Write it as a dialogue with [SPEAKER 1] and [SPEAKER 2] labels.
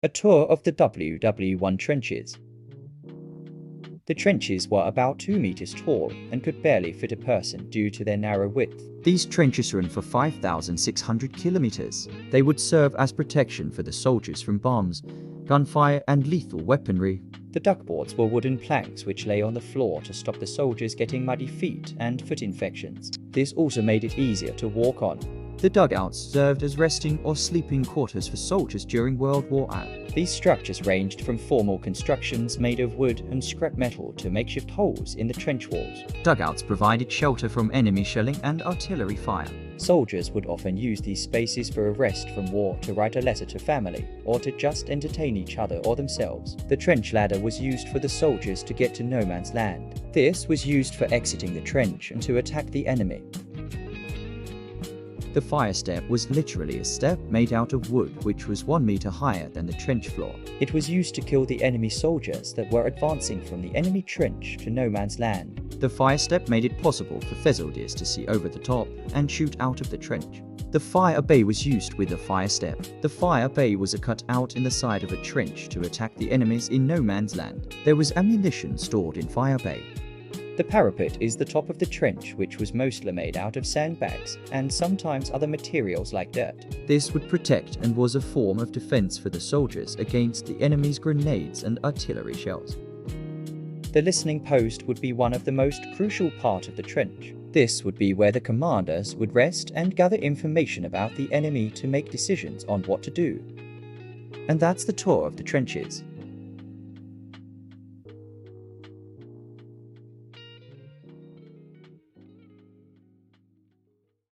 [SPEAKER 1] A tour of the WW1 trenches. The trenches were about 2 meters tall and could barely fit a person due to their narrow width.
[SPEAKER 2] These trenches run for 5,600 kilometers. They would serve as protection for the soldiers from bombs, gunfire and lethal weaponry.
[SPEAKER 1] The duckboards were wooden planks which lay on the floor to stop the soldiers getting muddy feet and foot infections. This also made it easier to walk on.
[SPEAKER 2] The dugouts served as resting or sleeping quarters for soldiers during World War I.
[SPEAKER 1] These structures ranged from formal constructions made of wood and scrap metal to makeshift holes in the trench walls.
[SPEAKER 2] Dugouts provided shelter from enemy shelling and artillery fire.
[SPEAKER 1] Soldiers would often use these spaces for a rest from war, to write a letter to family, or to just entertain each other or themselves. The trench ladder was used for the soldiers to get to no man's land. This was used for exiting the trench and to attack the enemy.
[SPEAKER 2] The fire step was literally a step made out of wood which was 1 meter higher than the trench floor.
[SPEAKER 1] It was used to kill the enemy soldiers that were advancing from the enemy trench to no man's land.
[SPEAKER 2] The fire step made it possible for Fezoldiers to see over the top and shoot out of the trench. The fire bay was used with the fire step. The fire bay was a cutout in the side of a trench to attack the enemies in no man's land. There was ammunition stored in fire bay.
[SPEAKER 1] The parapet is the top of the trench, which was mostly made out of sandbags and sometimes other materials like dirt.
[SPEAKER 2] This would protect and was a form of defense for the soldiers against the enemy's grenades and artillery shells.
[SPEAKER 1] The listening post would be one of the most crucial part of the trench. This would be where the commanders would rest and gather information about the enemy to make decisions on what to do. And that's the tour of the trenches.